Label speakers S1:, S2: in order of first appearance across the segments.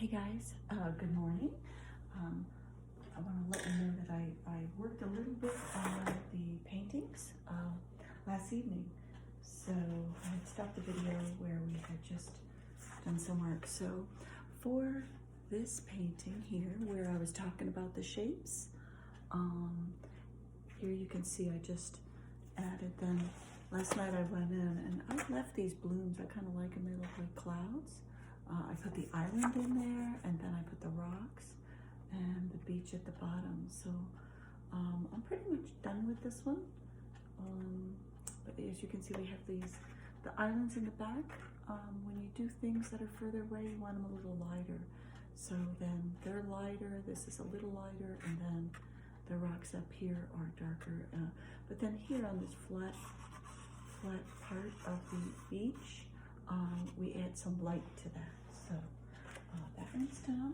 S1: Hey guys, good morning. I want to let you know that I worked a little bit on the paintings last evening. So I had stopped the video where we had just done some work. So for this painting here, where I was talking about the shapes, here you can see I just added them. Last night I went in and I left these blooms. I kind of like them. They look like clouds. I put the island in there, and then I put the rocks and the beach at the bottom. So I'm pretty much done with this one. But as you can see, we have the islands in the back. When you do things that are further away, you want them a little lighter. So then they're lighter, this is a little lighter, and then the rocks up here are darker. But then here on this flat part of the beach, we add some light to that. So that one's done.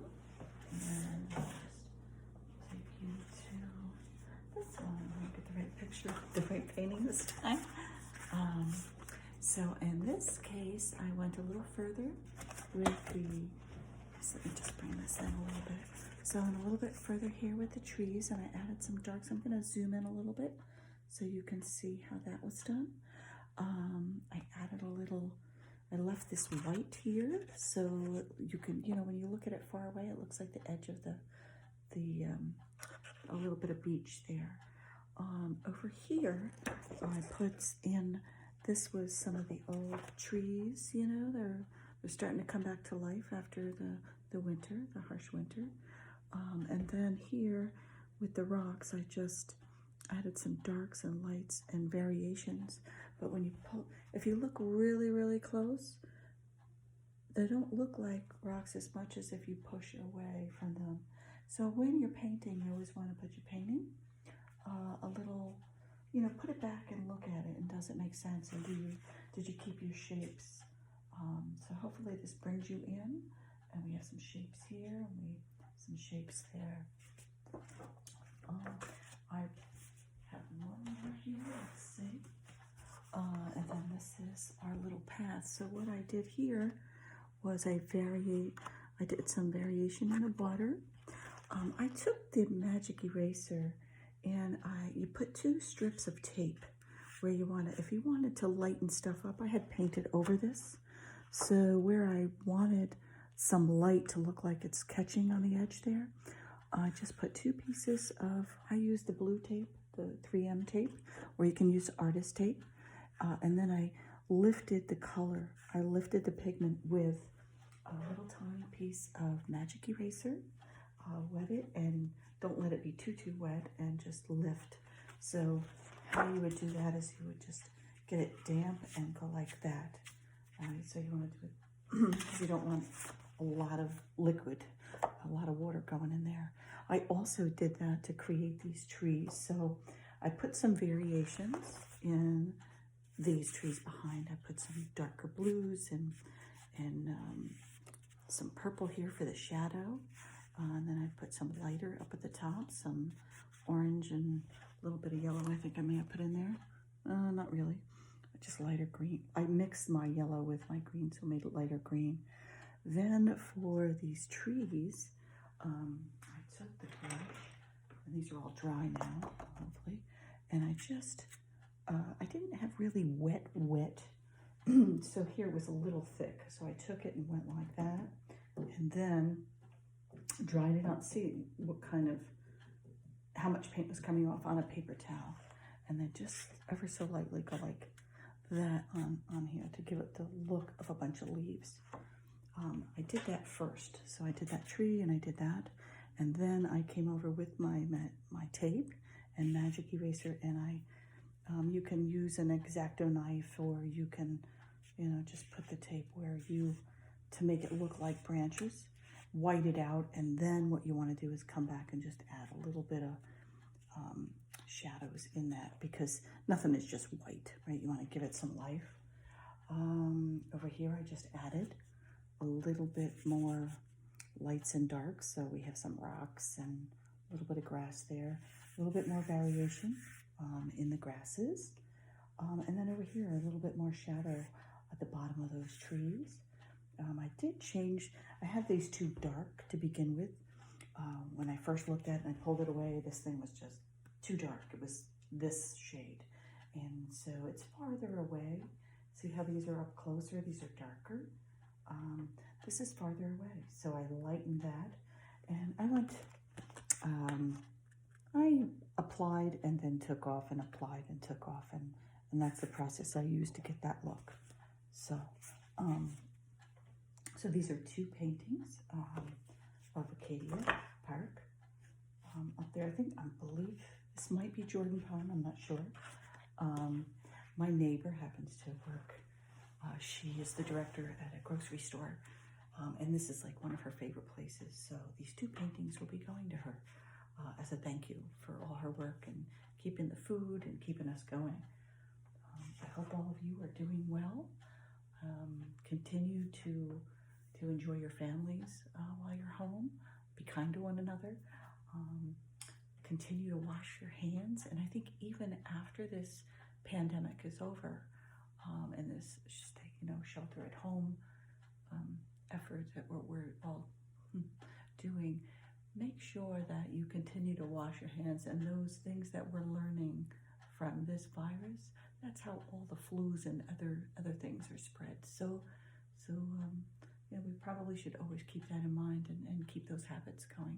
S1: And I'll just take you to this one. Let me get the right picture, the right painting this time. So in this case, I went a little further with let me just bring this in a little bit. So I'm a little bit further here with the trees, and I added some darks. I'm going to zoom in a little bit so you can see how that was done. I added a little, I left this white here, so you can, when you look at it far away, it looks like the edge of a little bit of beach there. Over here, I put in, this was some of the old trees, they're starting to come back to life after the winter, the harsh winter. And then here with the rocks, I just added some darks and lights and variations. But when you if you look really, really close, they don't look like rocks as much as if you push away from them. So when you're painting, you always want to put your painting a little, put it back and look at it, and does it make sense? And did you keep your shapes? So hopefully this brings you in, and we have some shapes here, and we some shapes there. I have one more here, let's see. And then this is our little path. So what I did here was I did some variation in the water. I took the magic eraser, and you put 2 strips of tape where if you wanted to lighten stuff up, I had painted over this. So where I wanted some light to look like it's catching on the edge there, I just put 2 pieces of, I used the blue tape, the 3M tape, or you can use artist tape. And then I lifted the color. I lifted the pigment with a little tiny piece of magic eraser. Wet it, and don't let it be too wet, and just lift. So how you would do that is you would just get it damp and go like that. All right, so you want to do it because you don't want a lot of liquid, a lot of water going in there. I also did that to create these trees. So I put some variations in these trees behind. I put some darker blues and some purple here for the shadow. And then I put some lighter up at the top, some orange and a little bit of yellow I think I may have put in there. Not really, just lighter green. I mixed my yellow with my green, so I made it lighter green. Then for these trees, I took the brush, and these are all dry now, hopefully, and I just, I didn't have really wet, so here was a little thick, so I took it and went like that, and then dried it out, see how much paint was coming off on a paper towel, and then just ever so lightly go like that on here to give it the look of a bunch of leaves. I did that first, so I did that tree and I did that, and then I came over with my tape and magic eraser, and you can use an X-Acto knife, or you can just put the tape to make it look like branches, white it out, and then what you want to do is come back and just add a little bit of shadows in that, because nothing is just white, right? You want to give it some life. Over here I just added a little bit more lights and darks, so we have some rocks and a little bit of grass there, a little bit more variation in the grasses, and then over here a little bit more shadow at the bottom of those trees. I did change. I had these two dark to begin with. When I first looked at it and I pulled it away, this thing was just too dark. It was this shade. And so it's farther away. See how these are up closer? These are darker. This is farther away. So I lightened that. And I went, I applied and then took off and applied and took off. And that's the process I used to get that look. So, so these are two paintings of Acadia Park up there. I believe this might be Jordan Pond, I'm not sure. My neighbor happens to work. She is the director at a grocery store, and this is like one of her favorite places. So these two paintings will be going to her as a thank you for all her work and keeping the food and keeping us going. I hope all of you are doing well. Continue to enjoy your families while you're home. Be kind to one another. Continue to wash your hands. And I think even after this pandemic is over, and this shelter at home effort that we're all doing, make sure that you continue to wash your hands, and those things that we're learning from this virus, that's how all the flus and other things are spread. So we probably should always keep that in mind and keep those habits going.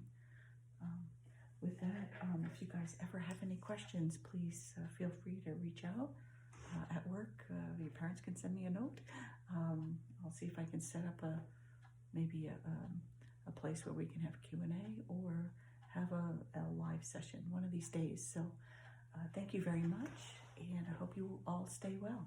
S1: With that, if you guys ever have any questions, please feel free to reach out at work. Your parents can send me a note. I'll see if I can set up maybe a place where we can have Q&A or have a live session one of these days. So thank you very much, and I hope you all stay well.